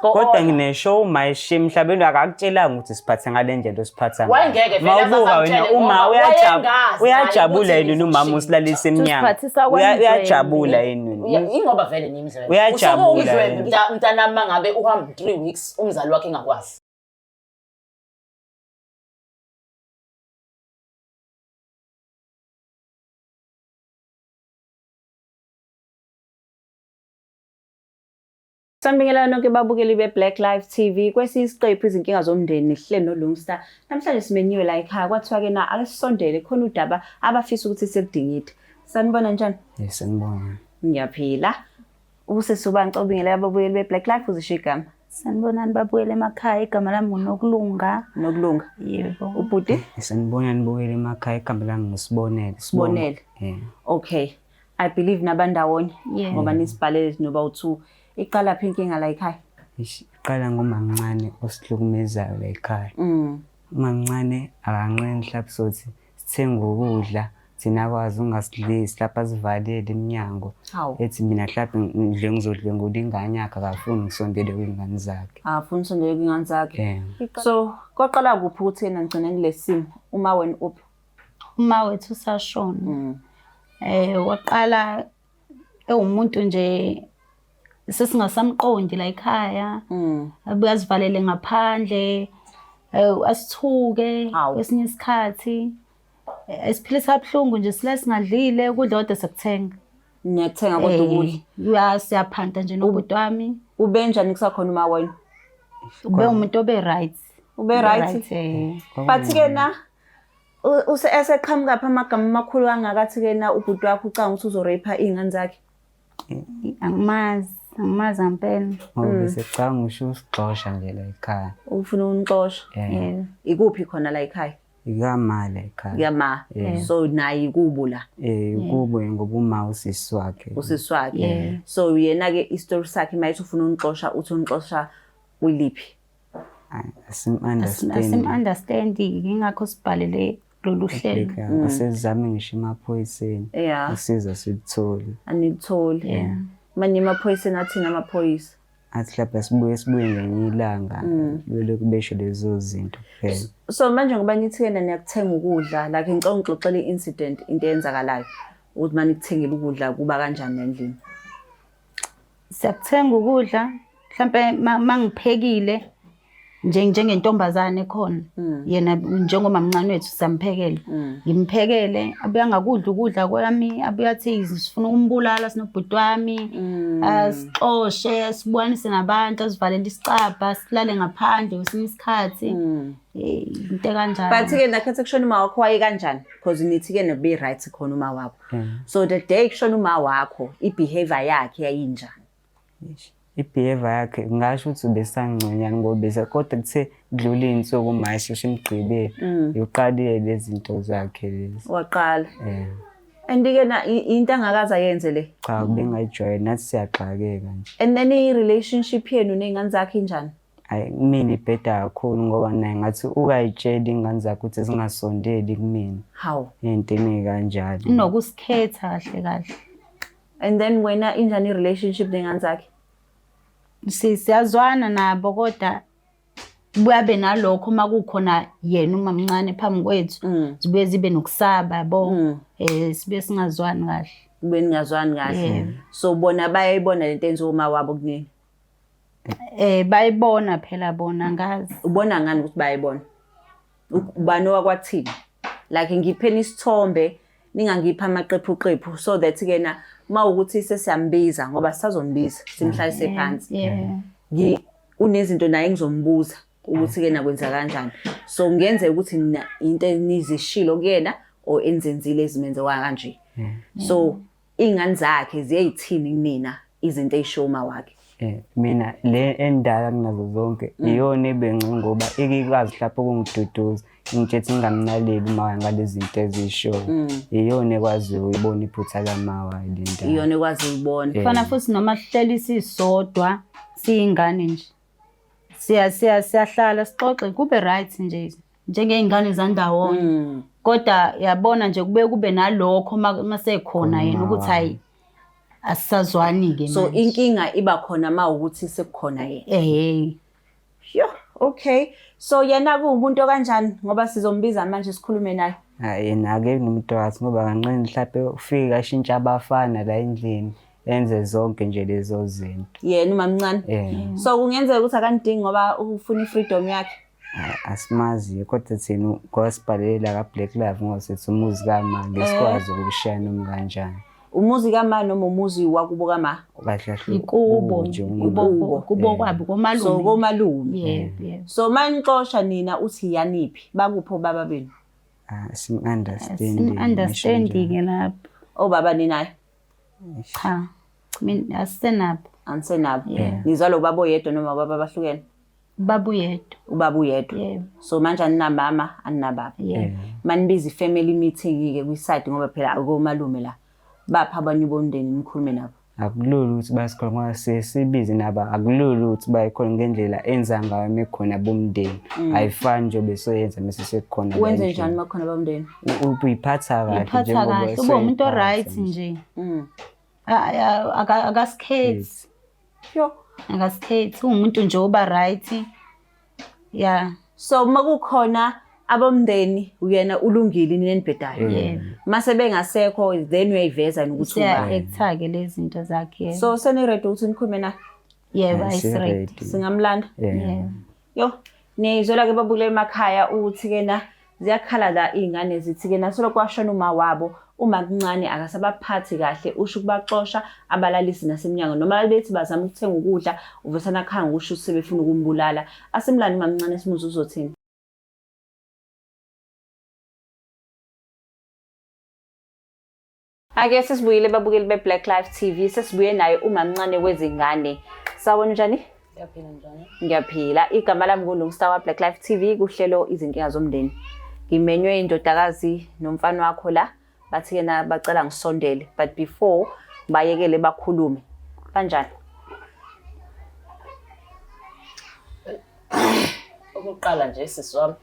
Kodwa ngine-show mayishiya emhlabeni akakutshelanga ukuthi siphathe ngale ndlela osiphatha ngayo. Wayengeke vele mawubuka wena uma uyajabula yini umama usilalisa eminyaka. Uyajabula yini. Ingoba vele nimzwe. Uyajabula. Mntana mangabe uhamba 3 weeks umzali wakhe engakwazi. Sanibingelela nonke babukeli be-Black Life TV kwesisiqephu izinkinga zomndeni sihleli noLungstar. Namhlanje simenyiwe la ekhaya kwathiwa-ke na ake sisondele khona udaba abafisa ukuthi sekudingide. Sanibona njani? Yes, sanibona. Ngiyaphila. Usesubani xa ubingelela ababukeli be-Black Life uzisho igama? Sanibonani babukele emakhaya igama lami nguNokulunga. Nokulunga. Yebo. Ubhuti? Sanibona nibukele emakhaya igama lami nguSibonele. Sibonele. Okay. I believe nabandawonye ngoba nisibhalele noba u2. Iqala phi inkinga la ekhaya? Iqala ngomamncane osihlukumezayo la ekhaya. Umamncane akanqeni mhlawumbe sothi sithenga ukudla thina kwazi ungasidlisi lapha sivalele eminyango. Ethi mina mhlawumbe ngidle ngizodlwengula ingane yakhe akafuni ngisondele kwingane zakhe. Afuni usondele kwingane zakhe. So kwaqala kuphi ukuthi yena ngigcine kulesimo uma wena uphi? Uma wethu usashona. Waqala umuntu nje sesingasamqondi la ekhaya. Abuye azivalele ngaphandle. Asithuke kwesinye isikhathi. Esiphilisa kabuhlungu nje sila singadlile ukudla kodwa sekuthenga. Niyakuthenga kodwa ukudla? Siyaphanta nje nobhuti wami. Ube njani kusakhona uma wena? Ube umuntu obe right. Ube right? But-ke na eseqhamuka pha amagama amakhulu kangakathi-ke na ubhuti wakho ucanga ukuthi uzorape iy'ngane zakhe? Angimazi ngempela. Bese canga usho usigxosha nje la ekhaya. Ufuna unixosha? Ikuphi khona la ekhaya? Ikama la ekhaya. Ikama. So naye ikubo la? Kubo ngoba uma usisi wakhe. Usisi wakhe. So yena-ke istory sakhe mayithi ufuna unixosha uthi unixosha kwiliphi? Asim-understandi ingakho sibhalele lolu hlelo. Asizame ngisho emaphoyiseni. Usizo silithole. Anilitholi. Manje emaphoyiseni athini amaphoyisa? Athi lapha sibuye ngenye ilanga belokhu besho lezo zinto kuphela. So manje ngoba nithi-ke niyakuthenga ukudla like ngicela ungixoxele i-incident into eyenzakalayo ukuthi manje nikuthengele ukudla kuba kanjani endlini? Siyakuthenga ukudla mhlambe mangiphekile njengentombazane khona yena njengoba mncane wethu samphekela ngimphekele abuya ngakudla ukudla kwami abuya athi sifuna ukumbulala sinobhuti wami asixoshe sibuyanise nabantu asivalele isicabha silale ngaphandle kwesinye isikhathi into kanjalo. But-ke nakhethe kushona uma wakho waye kanjani because nithi-ke nobe right khona uma wakho. So the day kushona uma wakho i-behavior yakhe yayinjani? I-behavior yakhe ngasho ukuthi ubesangconywana ngoba bese kodwa kuthe kudlula iy'nsuku mayisheshe imgqibele uqalile lezi zinto zakhe lezi. Waqala? And-ke na into angakaze ayenze le? Cha bengayijwayele nathi siyaxakeka nje. And then i-relationship yenu ney'ngane zakhe injani? Hayi kumina ibheda kakhulu ngoba naye ngathi ukayitshela iy'ngane zakhe ukuthi zingasondeli kumina. How? Ey'ntweni ey'kanjalo. Unokusikhetha kahle kahle. And then wena injani i-relationship ney'ngane zakhe? Siyazwana nabo kodwa buyabe nalokho uma kukhona yena umamncane phambi kwethu zibuye zibe nokusaba yabo sibe singazwani kahle. Kube ningazwani kahle. So bona bayayibona lento enziwa uma wabo kunini? Bayibona phela bona ngazi. Ubona ngani ukuthi bayibona? Ubani wakwathini? Like ngipheni isithombe ningangipha amaqephu so that-ke na mawukuthi sesiyambiza ngoba sisazombiza simhlalise phansi. Kunezinto naye engizombuza ukuthi-ke na kwenza kanjani. So ngenzeka ukuthi into enizishilo kuyena or enzenzile ezimenze kanje. So iy'ngane zakhe ziyayithini kumina izinto ey'sho uma wakhe? Mina le endala kunazo zonke iyona ebengcono ngoba ikwazi lapho ukungiduduza ngitshethi ngingamnaleli uma ngalezi zinto ezishoyo. Iyona ekwazi uyibona iphutha lamawa lento. Iyona ekwazi uyibona. Kufana futhi noma sihleli sisodwa siyingane nje. Siyahlala sixoxe kube right nje njengey'ngane zandawonye. Kodwa yabona nje kube nalokho masekhona yena ukuthi hayi asisazwani-ke So manje. inkinga iba khona mawukuthi sekukhona yena. Yo, okay. So yena kuwumuntu kanjani ngoba sizombiza manje sikhulume naye. Yena-ke nomntwakazi ngoba kanqeni mhlawumbe ufike ashintshe abafana la endlini enze zonke nje lezo zinto. Yena umamncane. So kungenzeka ukuthi akandingi ngoba ufuna i-freedom yakhe. Asimazi kodwa thina kwasibhalela ka-Black Love ngoba sithi umuzi kamani lesikwazi ukushaya noma kanjani. Umuzi kamani noma umuzi wakubo kama? Ikubo kwabi komalume. So komalume. Yebo. So manixosha nina uthi yaniphi bakupho baba benu? Understanding lapho. Obaba ninayo? Cha. Mina asisenapho. Ansenabo. Nizalo baba oyedwa noma baba abahlukene? Baba uyedwa. Ubaba uyedwa. Yebo. So manje aninamama aninababa. Yebo. Manibiza i-family meeting ke kwi-side ngoba phela akomalume la. Bapha abanye bomndeni nikhulume nabo. Akulula ukuthi basikhona ngoba sibize naba akulula ukuthi bayikhona ngendlela enza ngayo mekhona bomndeni. Ayifani nje besoyenza mase sekukhona. Wenze njani makhona bomndeni? Uyiphatha kahle njengoba ube umuntu oright nje. Akasikhethi. Yo, akasikhethi umuntu nje oba right. Yeah. So makukhona abomndeni uyena ulungile nenibhedayo. Yebo. Mase bengasekho then uyayiveza ukuthi uba ekuthake lezi zinto zakhe. So seni ready ukuthi nikhulume na? Yebo, ayisready. Singamlanda. Yebo. Yo, nizwela ke babukele emakhaya uthi ke na ziyakhala la izingane zithi ke na solo kwashona uma wabo uma kuncane akasabaphathi kahle usho kubaxosha abalalisi nasemnyango noma bethi bazama ukuthenga ukudla uvesana khanga usho sebefuna ukumbulala asemlani mamncane simuze uzothini. Ake sesibuyile babukeli beBlack Life TV sesibuye naye umamncane wezingane. Sawona njani? Ngiyaphila njani? Ngiyaphila. Igama lami nguNongstar wa Black Life TV kuhlelo izinkinga zomndeni. Ngimenywe indodakazi nomfana wakho la bathi ke na bacela ngisondele but before bayekele bakhulume. Kanjani? Ukuqala nje sisiwami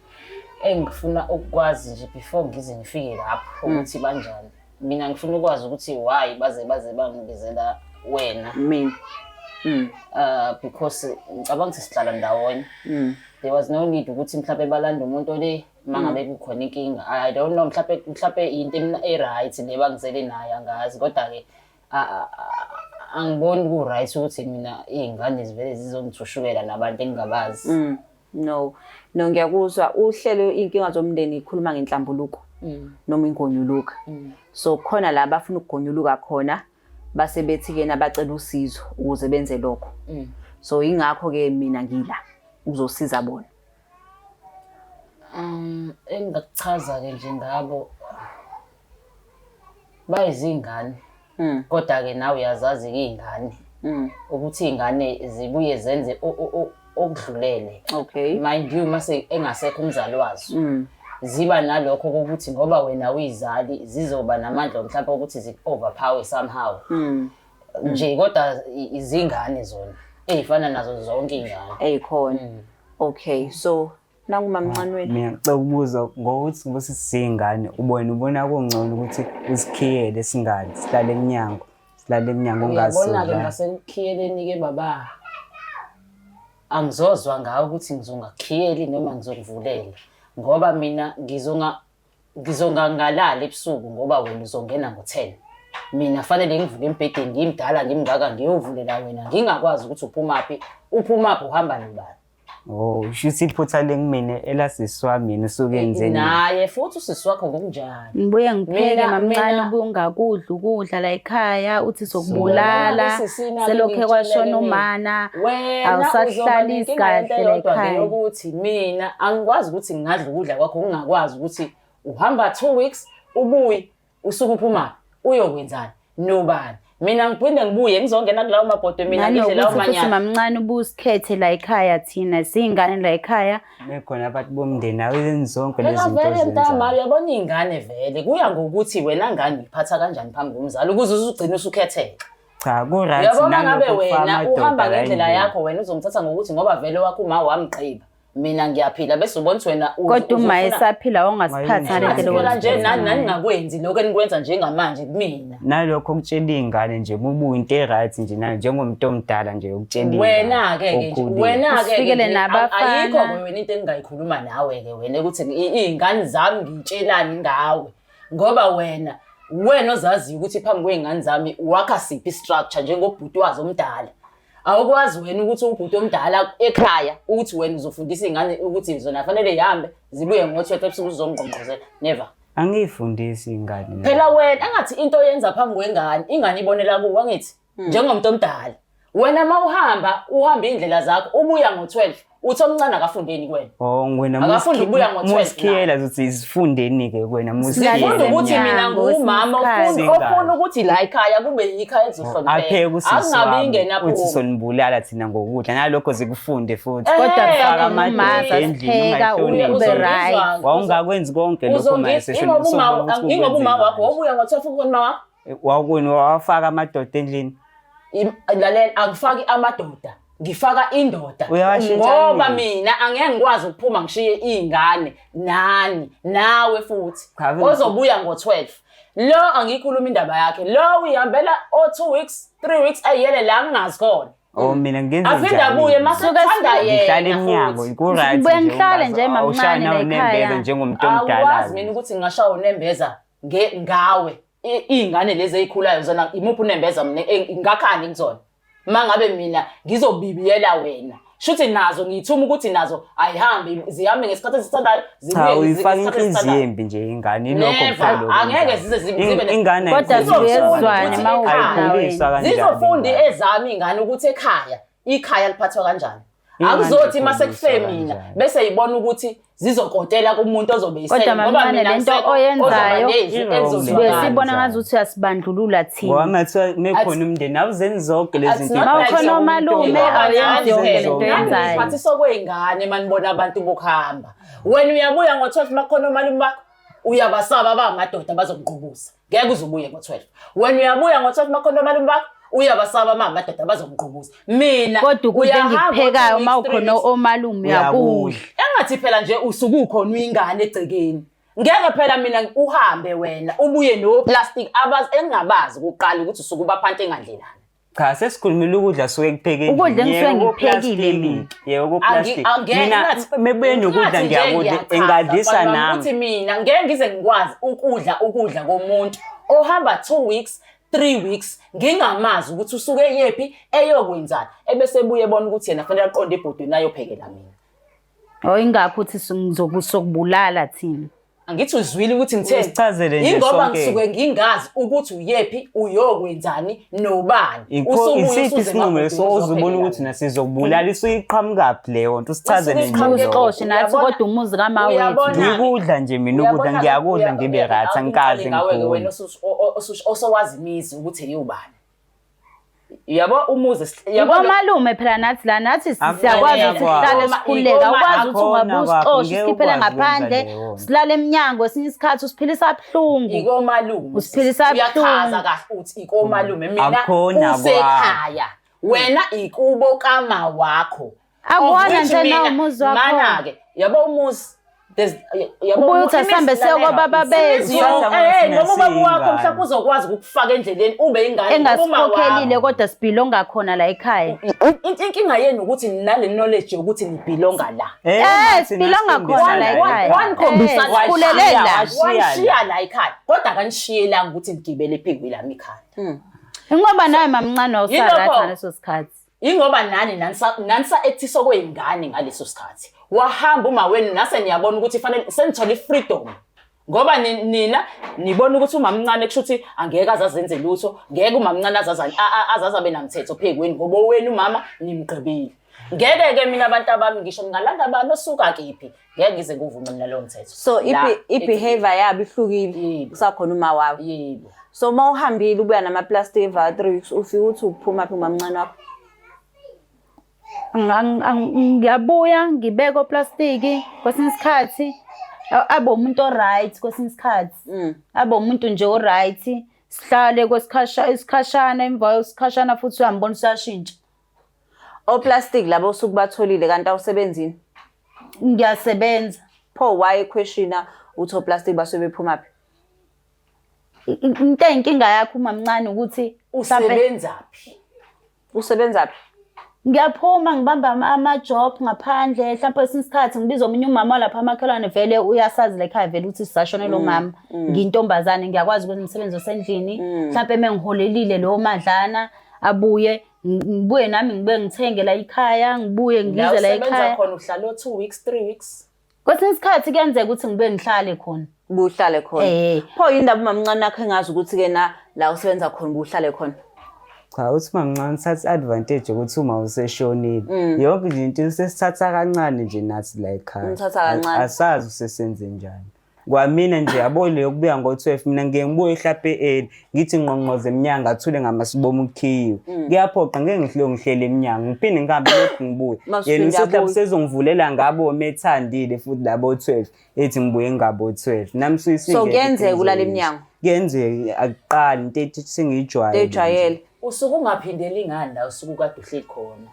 engifuna ukwazi nje before ngize ngifike lapho ukuthi banjani. Mina ngifuna ukwazi ukuthi why baze bangibizela wena. Mina. Because ngicabanga ukuthi sihlala ndawonye. There was no need ukuthi mhlawumbe balanda umuntu le mangabe kukhona inkinga. I don't know mhlawumbe into right le bangizele naye angazi kodwa ke angiboni ku right ukuthi mina izingane zivele zizongithushukela nabantu engingabazi. No ngiyakuzwa uhlelo inkinga zomndeni ikhuluma ngenhlambuluko noma ingonyuluka. So khona la bafuna ukugonyuluka khona base bethi ke nabacela usizo ukuze benze lokho. So ingakho ke mina ngila uzosiza bona. Engakuchaza ke nje ngabo bayizingane. Kodwa ke nawe uyazazi ke izingane. Ukuthi izingane zibuye zenze okudlulele. Okay. Mind you mase engasekho umzali wazo. Ziba nalokho ukuthi ngoba wena uyizali zizoba namandla mhlawumbe ukuthi zi-overpower somehow. Nje kodwa izingane zona ezifana nazo zonke izingane. Eyikhona. Okay. So nangumamncane wena. Mina ngicela ukubuza ngokuthi ngoba sisingane ubona kungcono ukuthi usikhiyele singane sihlale eminyango Ngiyabona ke ungazi. ngasekukhiyeleni ke baba. Angizozwa ngawo ukuthi ngizongakhiyeli noma ngizokuvulela. Ngoba mina ngizonga ngalala ebusuku ngoba wena uzongena ngo10. Mina fanele ngivuke embhedeni ngimdala ngimngaka ngiyovulela wena ngingakwazi ukuthi uphuma uhamba nobani. Oh, shuthi iphutha lengimene elasiswami mina suke enzeni. Naye futhi usisi wakho ngokunjani. Ngibuye ngipheke mamncane ubungakudla ukudla la ekhaya uthi sokubulala selokhe kwashona umana awusahlali isikhahle la ekhaya ukuthi mina angikwazi ukuthi ngingadla ukudla kwakho ungakwazi ukuthi uhamba 2 weeks ubuye usuku uphuma uyokwenzani nobani. Mina ngiphinde ngibuye ngizongena kulawo mabhodwe mina ngidle lawo manyana. Futhi mamncane ubusikhethe la ekhaya thina singane la ekhaya Bekhona abantu bomndeni awenzi zonke lezi zinto vele ezenzayo. ntama uyabona izingane vele kuya ngokuthi wena ngane iphatha kanjani phambi komzali ukuze uzugcina usukhetheka. Cha ku right Uyabona ngabe nalokho wena fama uhamba doda ngendlela la yakho wena uzomthatha ngokuthi ngoba vele wakho uma wamgqiba mina ngiyaphila bese ubona ukuthi wena Kodwa uma esaphila ongasiphathi ngalento phela nje nani ngakwenzi lokho enikwenza njengamanje kumina. Nalokho ukutshela iy'ngane nje bubuye into e-right nje nayo njengomuntu omdala nje ukutshela Wena-ke Usifikele nabafana. ayikho wena into engingayikhuluma nawe-ke wena ukuthi iy'ngane zami ngiyitshelani ngawe ngoba wena ozaziyo ukuthi phambi kwey'ngane zami wakha siphi i-structure njengobhuti wazo omdala. Awukwazi wena ukuthi ubhuti omdala ekhaya ukuthi wena uzofundisa iy'ngane ukuthi zona fanele yihambe zibuye ngo-12 ebusuku zizongqongqozela. Never. Angiyifundisi ingane. Phela wena engathi into oyenza phambi kwengane ingane ibonela kuwe angithi njengomuntu omdala. Wena uhamba indlela zakho ubuya ngo-12 uthi omncane akafundeni kwena. Wena Akafundi ubuya ngo-12. Musikiyela ukuthi zifundeni-ke kwena Funda ukuthi mina ngumama ofuna ukuthi la ekhaya kube yikhaya elizohlonipheka. Apheke Akungabi ingenaphuma. uthi sonibulala thina ngokudla nalokho zikufunde futhi. Kodwa Faka uma amadoda endlini pheka ube ungahloniphi. right. Wawungakwenzi konke lokho Ingoba uma wakho wabuya ngo-12 ukubona wakho. Wakuni wafaka amadoda endlini. Lalela angifaki amadoda ngifaka indoda ngoba mina angeke ngikwazi ukuphuma ngishiye izingane nawe futhi ozobuya ngo-12 lo angikhuluma indaba yakhe lo uyihambela 2 weeks 3 weeks ayiyele la ngingazi khona mina ngenza njani afinda abuye masekuthanda ngihlala emnyango iku-right Buye ngihlale nje mamncane la ekhaya. njengomuntu omdala awazi mina ukuthi ngingashaya unembeza ngawe iy'ngane lezi ey'khulayo zona imuphi unembeza mina ngakhani kuzona mangabe mina ngizobibiyela wena shuthi nazo ngiyithuma ukuthi nazo ayihambe zihambe ngesikhathi esithandayo zibuye uyifaka inhliziyo embi nje ingane ilokho angeke zize zibe ingane Kodwa ziyezwane ayikhuliswa kanjani zizofundi ezami ingane ukuthi ikhaya liphathwa kanjani akuzothi masekufe mina bese yibona ukuthi zizokotela kumuntu ozobe Kodwa mamncane lento oyenzayo sibona ngazuthi uyasibandlulula thina. Ngoba mathiwa mekhona umndeni awuzenzi zonke lezi zinto. Mawukhona omalume awenzi yonke lento oyenzayo. Isikhathi sokwey'ngane manibona abantu bokuhamba wena uyabuya ngo-12 makhona omalume bakho uyabasaba abangamadoda bazomgqubuza ngeke uze ubuye ngo-12 wena uyabuya ngo-12 makhona omalume bakho uyabasaba amadoda bazomgqubuza mina kodwa ukudla engikuphekayo mawukhona omalume uyakudla engathi phela nje usuke ukhona uyingane egcekeni ngeke phela mina uhambe wena ubuye no-plastic engingabazi kuqala ukuthi usuke ubaphansi engandlelana. Cha sesikhulumile ukudla suke kuphekeni. Ukudla ngisuke ngiphekile mina. Yebo ku-plastic. Mina mebuye nokudla ngiyakudla engadlisa nami. Ukuthi mina ngeke ngize ngikwazi ukudla komuntu ohamba 2 weeks 3 weeks ngingamazi ukuthi usuke yephi eyokwenzana ebese ebuye ebona ukuthi yena fanele aqonde ebhodweni ayophekela mina. Ingakho uthi sokubulala thina. Angithi uzwile ukuthi ngithele ingoba ngisuke ngingazi ukuthi uyephi uyokwenzani nobani isiphi isinqumo uzubona ukuthi nasizokubulala isuyiqhamukaphi leyo nto usichazele nje uxoshe nathi kodwa umuzi kamawethu ngikudla nje mina ukudla ngiyakudla ngibe right angikaze ngikuwe wena osowazi imizi ukuthi yobani yabo umuzi yabo malume phela nathi siyakwazi ukuthi sihlale sikhuleka ukwazi ukuthi ungabusiqoshi sikhiphele ngaphandle silale eminyango esinye isikhathi usiphilisa buhlungu iko malume usiphilisa uyachaza kahle uthi iko malume mina usekhaya wena ikubo kama wakho akubona nje na umuzi wakho mana ke yabo umuzi ubuye uthasambe sekwababa bezi noma ubaba wakho mhlawumbe uzokwazi ukufaka endleleni ube ingane engasikhokelile kodwa sibhilonga khona la ekhaya. Inkinga yenu ukuthi nale knowledge ukuthi nibhilonga la sibhilonga khona la ekhaya washiya la ekhaya kodwa akanishiyelanga ukuthi ngigibele ephikwi lami ikhaya ingoba nawe mamncane wawusaratha ngaleso sikhathi ingoba nanisa ethiso kwey'ngane ngaleso sikhathi wahamba uma wenu nase niyabona ukuthi fanele senithola i-freedom ngoba nina nibona ukuthi umamncane kusho ukuthi angeke azazenze lutho ngeke umamncane azazabe namthetho phekweni ngoba wenu umama nimgqibile ngeke-ke mina abantu abami ngisho ngingalanda abantu osuka kephi ngeke ngize nguvume nalowo mthetho so i-behavior yabo ihlukile kusakhona uma wawo yebo so uma uhambile ubuya nama-plastic eva 3 weeks ufike ukuthi uphuma phi umamncane wakho ngiyabuya ngibeka oplastiki kwesinye isikhathi abe umuntu oright kwesinye isikhathi abe umuntu nje oright sihlale kwesikhashana emva kwesikhashana futhi uyambona usashintsha oplastic labo usuke batholile kanti awusebenzini Ngiyasebenza. Pho why questiona uthi oplastic basuke bephuma phi? Into eyinkinga yakho umamncane ukuthi usebenzaphi? Usebenzaphi? Ngiyaphuma ngibamba ama-job ngaphandle mhlawumbe esinye isikhathi ngibiza omunye umama lapha amakhelwane vele uyasazi la ekhaya vele ukuthi sisashonela umama. Ngiyintombazane ngiyakwazi ukwenza umsebenzi wasendlini. Mhlawumbe mengiholelile lowo madlana abuye ngibuye nami ngibe ngithenge la ekhaya ngibuye ngibize la ekhaya. Usebenza khona uhlala 2 weeks 3 weeks. Kwesinye isikhathi kuyenzeka ukuthi ngibe ngihlale khona. Buhlale khona. Pho yindaba umamncane akhe engazi ukuthi ke na la usebenza khona buhlale khona. Cha uthi mamncane uthatha advantage ukuthi uma useshonile yonke nje into sesithatha kancane nje nathi la ekhaya. Umthatha kancane. Asazi usesenze njani. Kwamina nje yabo le yokubuya ngo12 mina ngeke ngibuye mhlawumbe early ngithi ngqongqoze eminyango athule ngamasibomu ukhiwe. Kuyaphoqa ngeke ngihlelo ngihlele eminyango ngiphinde ngihambe lokhu ngibuye. Yena usehlaphi sezongivulela ngabo methandile futhi labo 12 ethi ngibuye ngabo 12 nami suyisike. So kuyenzeka ulala eminyango. Kuyenzeka akuqali into ethi sengiyijwayele. Ejwayele. Usuke ungaphindeli ingane la usuke kade uhleli khona.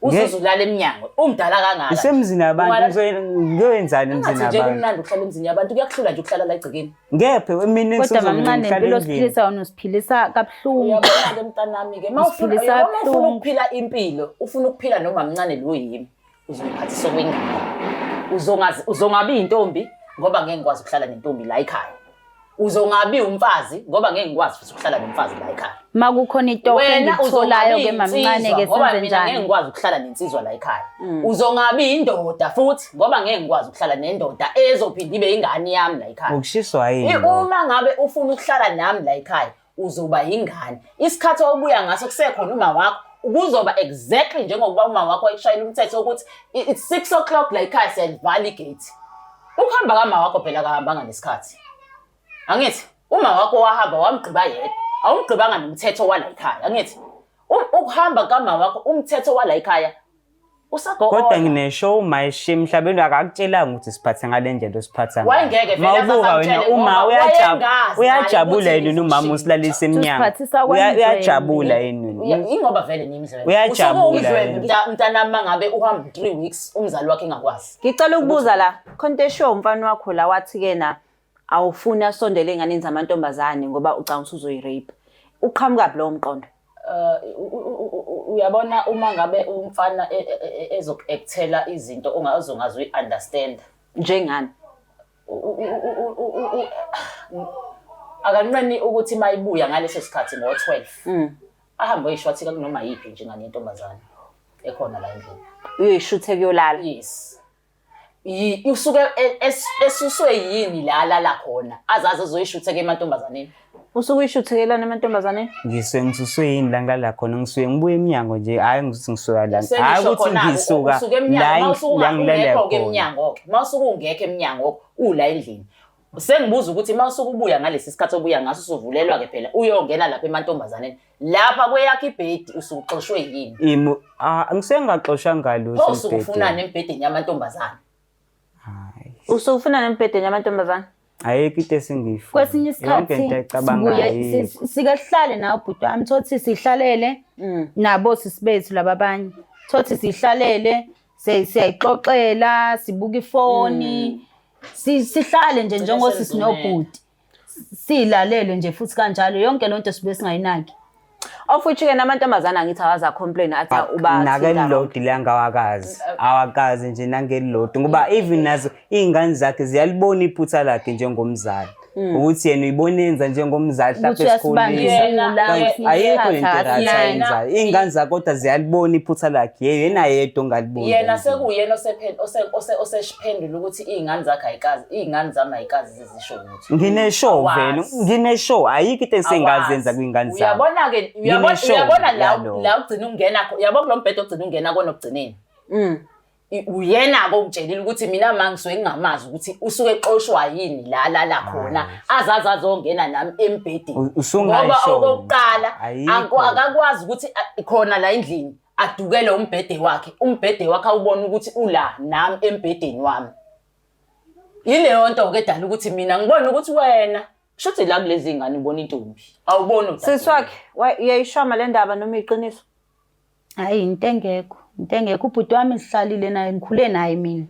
Uzozulala eminyango umdala kangaka. Isemzini abantu ngiyenzani emzini Nje abantu. kumnandi ukuhlala emzini yabantu kuyakuhlula nje ukuhlala la egcekeni. Ngephe mina Kodwa mamncane impilo siphilisa wona usiphilisa kabuhlungu. Uyabona ke mntanami ke mawufuna ukuphila impilo ufuna ukuphila noma mncane lo yimi uzophathisa kwengane. Uzongabi intombi ngoba ngeke ngikwazi ukuhlala nentombi la ekhaya. Uzongabi umfazi ngoba ngeke ngikwazi futhi ukuhlala nomfazi la ekhaya. Makukhona itoho engitholayo ke mamncane ke senze njani? Ngeke ngikwazi ukuhlala nensizwa la ekhaya. Uzongabi indoda futhi ngoba ngeke ngikwazi ukuhlala nendoda ezophinda ibe ingane yami la ekhaya. Ukushiswa yini? Uma ngabe ufuna ukuhlala nami la ekhaya uzoba ingane. Isikhathi obuya ngaso kusekhona uma wakho kuzoba exactly njengokuba uma wakho ayishayela umthetho ukuthi it's 6 o'clock la ekhaya siyavala igate. Ukuhamba kama wakho phela kahambanga nesikhathi. Angithi uma wakho wahamba wamgqiba yedwa awumgqibanga nomthetho wala ekhaya angithi ukuhamba kama wakho umthetho wala ekhaya usago. Kodwa ngineshow my shame mhlawumbe akakutshelanga ukuthi siphathe ngale ndlela osiphatha ngayo. Wayengeke vele mawubuka wena uma uyajabula yini umama usilalisa eminyanga uyajabula yini ingoba vele nimzwe uyajabula mntanami mangabe uhamba 3 weeks umzali wakhe engakwazi. Ngicela ukubuza la khonto show umfana wakho la wathi ke na awufuni asondele enganeni zamantombazane ngoba ucanga ukuthi uzoyirape. Uqhamuka lo umqondo. Uyabona uma ngabe umfana ezokuekthela izinto ongazongazi uyi-understand njengani akanqeni ukuthi mayibuya ngaleso sikhathi ngo12 ahambe eyishwathi kunoma yipi nje ngane intombazane ekhona la endlini uyishuthe kuyolala. Yes usuke esuswe yini la khona azazi ezoyishuthe ke emantombazaneni. Usuke uyishuthekelana emantombazaneni? Ngisengisuswe yini la ngala khona ngisuke ngibuye eminyango nje hayi ngithi ngisuka la hayi ukuthi ngisuka la ngilele eminyango okay mawusuke ungekho eminyango ula endlini sengibuza ukuthi mawusuke ubuya ngalesi sikhathi obuya ngaso usuvulelwa ke phela uyongena lapha emantombazaneni lapha kweyakho ibhedi usuxoshwe yini? Ngisengaxoshwa ngalutho usuke ufunana embhedeni yamantombazane. Usufuna nembhedeni yamantombazane? Ayikho into esingiyifuna. Kwesinye isikhathi sikahlale nawo bhuti wami thothi sihlalele nabo sisibethu lababanye. Thothi sihlalele siyayixoxela sibuka ifoni sihlale nje njengoba sisinobhuti. Silalele nje futhi kanjalo yonke lonto sibe singayinaki. Ofuthi ke namantombazana ngithi awaza complain athi uba nakelilodi la ngawakazi awakazi nje nangelilodi ngoba even nazo izingane zakhe ziyalibona iphutha lakhe njengomzali ukuthi yena uyibonenza njengomzali lapha esikoleni ayikho into engayenza izingane zakhe kodwa ziyalibona iphutha lakhe yena yedwa ongaliboni. Yena sekuyena osephendula ukuthi izingane zakhe ayikazi izingane zami ayikazi zizisho ukuthi ngineshow vele ngineshow ayikho into esengazenza kwingane zami. Uyabona ke uyabona la ugcina ungena yabo kulo mbhedo ogcina ungena kona ogcineni uyena ko utshelile ukuthi mina mangisuke ngingamazi ukuthi usuke eqoshwa yini la khona azazi azongena nami embhedeni ngoba okokuqala akakwazi ukuthi khona la endlini adukele umbhede wakhe awubona ukuthi ula nami embhedeni wami. Yileyo nto ke edala ukuthi mina ngibona ukuthi wena shothi la kulezi ngane ubona intombi awubona siswakhe uyayishama le ndaba noma iqiniso? Hayi into engekho into engekho. Ubhuti wami sihlalile naye, ngikhule naye mina.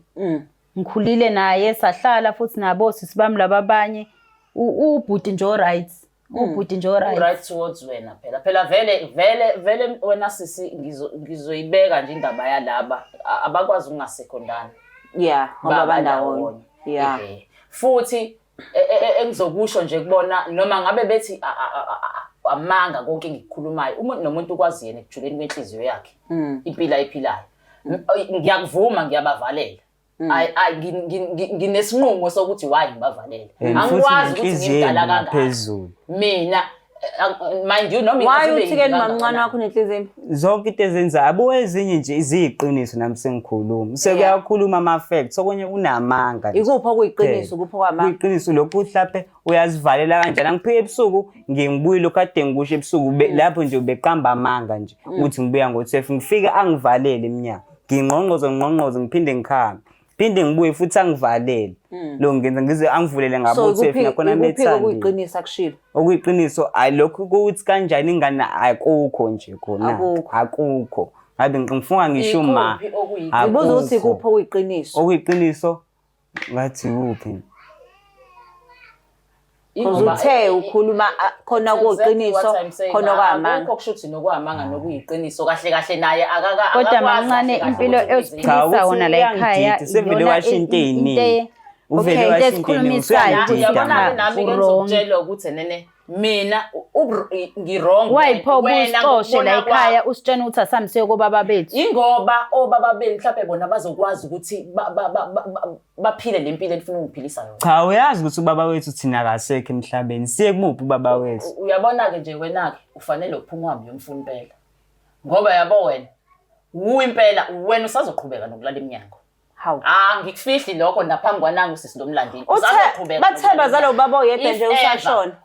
Ngikhulile naye, sahlala futhi nabo sisi bami laba abanye. Ubhuti nje o-right. Ubhuti nje o-right. Right towards wena phela vele wena sisi ngizoyibeka nje indaba yalaba abakwazi ungasekhondana. Yeah, ngoba bandawonye. Yeah. Futhi engizokusho nje kubona noma ngabe bethi amanga konke ngikukhulumayo umuntu nomuntu ukwazi yena ekujuleni kwenhliziyo yakhe impilo ayiphilayo. Ngiyakuvuma ngiyabavalela. Nginesinqumo sokuthi why ngibavalela. Angikwazi ukuthi ngidala kangaka. Mina mind you noma why uthike nomncane wakho unenhliziyo embi? Zonke into ezenza abo ezinye nje iziqiniso nami sengikhuluma. Sekuyakhuluma ama facts okunye unamanga. Ikupho kuyiqiniso kupho kwamanga. Iqiniso lokhu mhlawumbe uyazivalela kanjani. Angiphike ebusuku ngiyibuyile kade ngikusho ebusuku lapho nje ubeqamba amanga nje uthi ngibuya ngo12 ngifika angivalele eminyaka. Ngingqongqoze ngiphinde ngikhambe. Phinde ngibuye futhi angivalele. Lo ngenza ngize angivulele ngabo12 nakhona nethandi. Okuyiqiniso akushilo. Okuyiqiniso ayilokho ukuthi kanjani ingane akukho nje khona. Akukho. Ngabe ngifuna ngisho ma. Ubuza ukuthi kupho kuyiqiniso. Okuyiqiniso ngathi kuphi? Uzuthe ukhuluma khona kuyiqiniso khona kwamanga. Akukho kushuthi nokwamanga nokuyiqiniso kahle naye akakwazi. Kodwa mancane impilo esiphilisa wona la ekhaya sevele washinta iningi. Uvele washinta iningi. Uyabona nami ngizokutshela ukuthi nene mina ngirong. Wayipho ubusixoshe la ekhaya usitshena ukuthi asamsiye kobaba bethu. Ingoba obaba beni mhlawumbe bona bazokwazi ukuthi baphile lempilo enifuna ungiphilisa yona. Cha uyazi ukuthi ubaba wethu thina akasekho emhlabeni. Siye kumuphi ubaba wethu? Uyabona ke nje wena ke ufanele uphuma uhambe uyomfuna impela. Ngoba yabo wena impela wena usazoqhubeka nokulala eminyango. Hawu. Ngikufihli lokho naphambi kwanangu sisi nomlandini. Uzazoqhubeka. Bathemba zalo ubaba oyedwa nje usashona.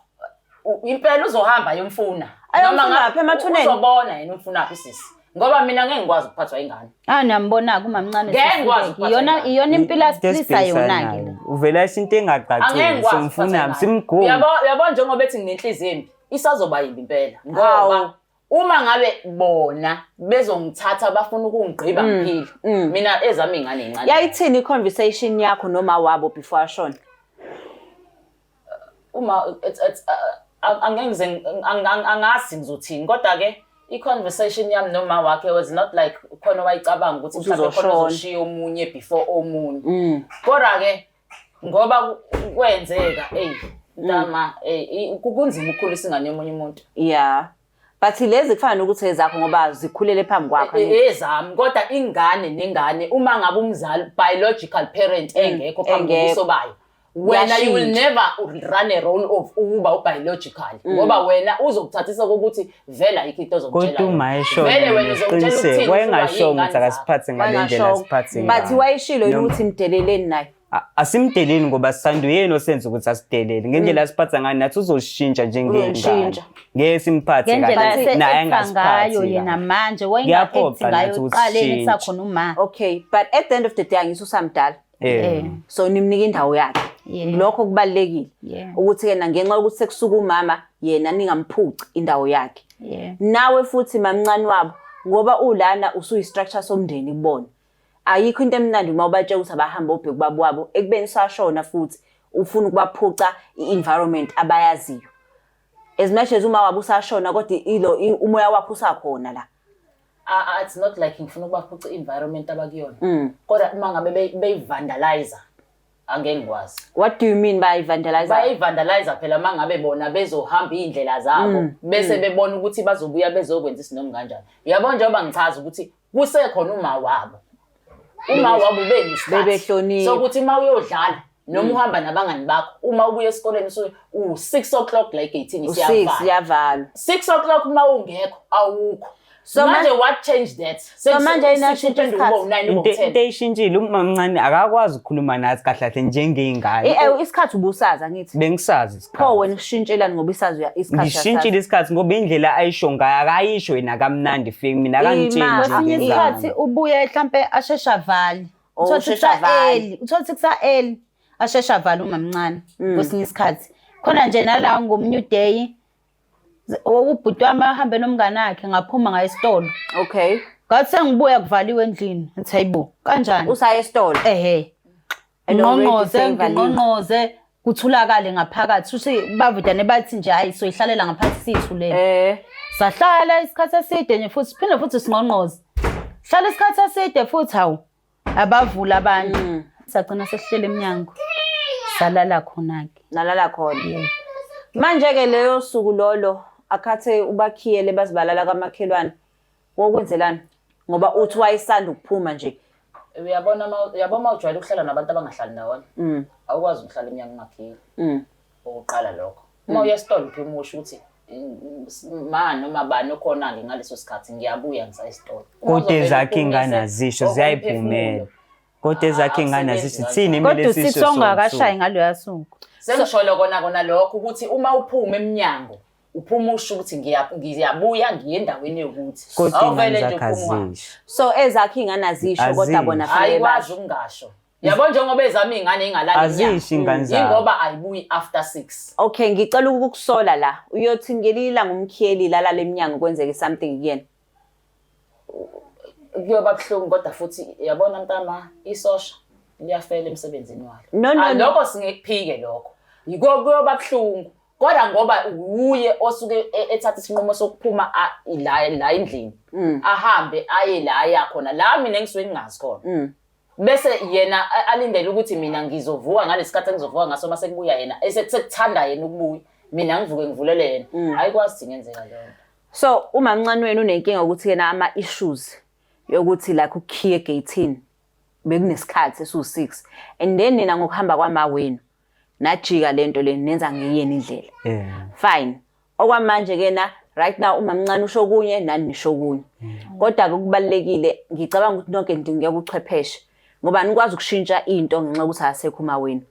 Impela uzohamba yomfuna. Noma ngaphi emathuneni uzobona yena umfunaphi sisi. Ngoba mina ngeke ngikwazi ukuphathwa ingane. Niyambona kumamncane iyona impilo asiphilisa yona ke. Uvela isinto engaqacile somfuna simgqomo. Uyabona njengoba bethi nginenhliziyo embi isazoba yimbi impela. Ngoba uma ngabe bona bezongithatha bafuna ukungigqiba ngiphile. Mina ezami ingane encane. Yayithini i-conversation yakho noma wabo before ashona? Uma angazi ngizothini kodwa ke i-conversation yami noma wakhe was not like khona wayicabanga ukuthi mhlawumbe khona uzoshiya omunye before omunye. Kodwa ke ngoba kwenzeka ntama kunzima ukukhulisa ingane yomunye umuntu. Yeah. But lezi kufana nokuthi ezakho ngoba zikhulele phambi kwakho. Ezami kodwa ingane nengane uma ngabe umzali biological parent engekho phambi kokusobayo. Wena you will never run a role of ukuba ubiological ngoba wena uzokuthathisa ukuthi vela ikhito ozokutshela. Kodwa uma esho vele wena uzokutshela ukuthi wayengasho ukuthi akasiphathe ngalendlela asiphathe ngayo. But wayishilo ukuthi mdeleleni naye. Asimdeleni ngoba sisanda uyena osenza ukuthi asidelele ngendlela asiphatha ngayo nathi uzoshintsha njengengane. Ngeke simphathe kahle naye angasiphathi yena manje wayengaphethe ngayo uqaleni sakhona uma. Okay, but at the end of the day angisusamdala. So nimnika indawo yakhe. Lokho kubalekile ukuthi kena ngenxa ukuthi sekusuka umama yena ningamphuci indawo yakhe. Nawe futhi mamncane wabo ngoba ulana usuyistructure somndeni kubona. Ayikho into emnandi uma ubatshela ukuthi abahamba obheke babo wabo ekubeni sashona futhi ufuna ukubaphuca i-environment abayaziyo. As much as uma wabo usashona kodwa ilo umoya wakho usakhona la. It's not like ngifuna ukubaphuca i-environment abakuyona. Kodwa uma ngabe beyivandalize angeke ngikwazi. What do you mean by vandalize? Bayivandalize phela mangabe bona bezohamba indlela zabo bese bebona ukuthi bazobuya bezokwenza isinoma kanjani. Uyabona njengoba ngichaza ukuthi kusekhona uma wabo. Uma wabo bebehlonipha. So ukuthi uma uyodlala noma uhamba nabangani bakho uma ubuya esikoleni u6 o'clock like 18 siyavalwa. 6 o'clock uma ungekho awukho. So manje what changed that? So manje inashintsha into eyishintshile umamncane akakwazi ukukhuluma nathi kahle kahle njengengane. Isikhathi ubusaza ngithi. Bengisazi isikhathi. Pho wena ushintshelani ngoba isazi isikhathi. Ngishintshile isikhathi ngoba indlela ayisho ngayo akayisho yena kamnandi fake mina akangitshela nje isikhathi ubuye mhlambe ashesha vali. Uthothi kusa early ashesha vali umamncane kwesinye isikhathi. Khona nje nala ngomnye day ubhuti wami ahambe nomngane wakhe ngaphuma ngaye esitolo. Okay. ngathi sengibuya kuvaliwe endlini ngithi hayibo kanjani Usaya esitolo. ehe And already ngqongqoze seyivaliwe. ngqongqoze kuthulakale ngaphakathi uthi bavudane bathi nje hayi soyihlalela ngaphansi sithulele sahlala isikhathi eside nje futhi siphinde futhi singqongqoze hlala isikhathi eside futhi hawu abavula abantu sagcina sesihlele eminyango salala khona-ke Nalala khona. Manje-ke leyo suku lolo akhathe ubakhiyele bazibalala kamakhelwane. Wokwenzelani? Ngoba uthi wayesanda ukuphuma nje. Uyabona uma ujwayele ukuhlala nabantu abangahlali ndawonye. Awukwazi ukuhlala eminyango ungakhile. Oqala lokho. Uma uya esitolo uphimusha ukuthi noma bani okhona-ke ngaleso sikhathi ngiyabuya ngisaya esitolo. Kodwa ezakhe inganazisho ziyayiphumela. Kodwa ezakhe inganazisho thini kodwa imele sisho usithi ongakashayi ngaloya suku Sengisholo kona lokho ukuthi uma uphuma eminyango uphumusha ukuthi ngiyabuya ngiye endaweni yokuthi kodwa awuvele nje ingazakazisho. So ezakhe inganazisho kodwa bona fanele ayikwazi ukungasho. Yabo njengoba ezami ingane ingalali Azisho ingane zabo. ingoba ayibuyi after 6. Okay, ngicela ukukusola la. Uyothi ngelila ngumkhiyeli lala leminyango kwenzeke something kuyena. Kuyoba buhlungu kodwa futhi yabona mntama isosha liyafela emsebenzini walo. No. Lokho singekuphike lokho. Kuyoba buhlungu. Kodwa ngoba uye osuke ethatha isinqumo sokuphuma la endlini. Ahambe aye la ayakhona. La mina ngisuke ngingazi khona. Bese yena alindele ukuthi mina ngizovuka ngalesikhathi engizovuka ngaso mase kubuya yena esekuthanda yena ukubuya mina ngivuke ngivulele yena ayikwazi ukuthi ngenzeka leyo. So uma mncane wena unenkinga ukuthi yena ama issues yokuthi like ukhiye gate bekunesikhathi esu6 and then nina ngokuhamba kwama wenu najika lento le nenza ngiyena indlela. Fine. Okwamanje kena right now uma mncane usho kunye nani nisho kunye. Kodwa kubalekile ngicabanga ukuthi nonke ndinge ubuchwepheshe ngoba nikwazi ukushintsha into ngenxa ukuthi asekho uma wenu.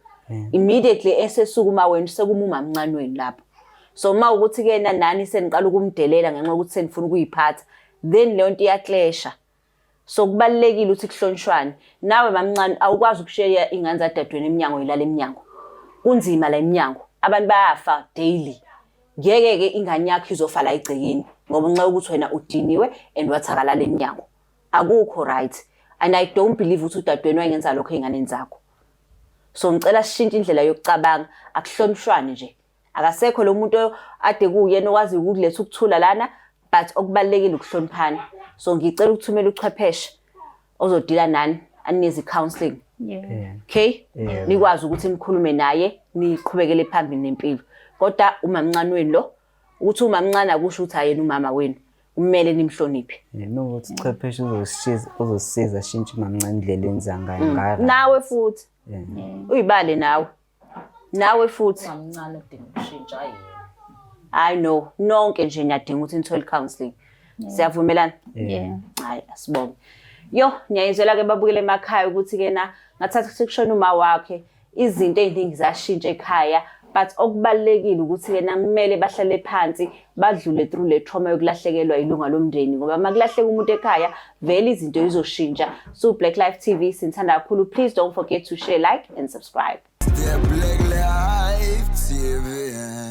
Immediately esesuka uma wenu sekumuma mncane wenu lapho. So uma ukuthi kena nani seniqala ukumdelela ngenxa ukuthi senifuna ukuyiphatha then leyo nto iyaclasha. So kubalekile ukuthi kuhlonishwane. Nawe mamncane awukwazi ukushiya ingane zadadweni eminyango ilala eminyango. Kunzima la eminyango. Abantu bayafa daily. Ngeke ke ingane yakho izofala igcekeni ngoba nxa ukuthi wena udiniwe and wathakalala eminyango. Akukho right. And I don't believe ukuthi udadweni wayenza lokho einganeni zakho. So ngicela sishintshe indlela yokucabanga, akuhlonishwane nje. Akasekho lo muntu ade kuyena okwazi ukuletha ukuthula lana but okubalekile ukuhloniphana. So ngicela ukuthumela uchwepheshe ozodila nani anikeze counseling. Okay? Nikwazi ukuthi nikhulume naye niqhubekele phambili nempilo. Kodwa umamncane wenu lo uthi umamncane akusho ukuthi ayena umama wenu. Kumele nimhloniphe. Nokuthi uchwepheshe uzosiza shintshe umamncane indlela enza ngayo. Nawe futhi. Uyibale nawe. Nawe futhi. Umamncane udinga ukushintsha yena. I know. Nonke nje niyadinga ukuthi nithole counseling. Siyavumelana? Hayi asibonge. Yo, ngiyayizwela ke babukele emakhaya ukuthi kena ngathatha sekushona uma wakhe izinto eziningi zashintsha ekhaya but okubalekile ukuthi kena kumele bahlale phansi badlule through le trauma yokulahlekelwa ilunga lomndeni ngoba makulahleka umuntu ekhaya vele izinto izoshintsha. So Black Life TV sinthanda kakhulu. Please don't forget to share, like and subscribe. Black Life TV.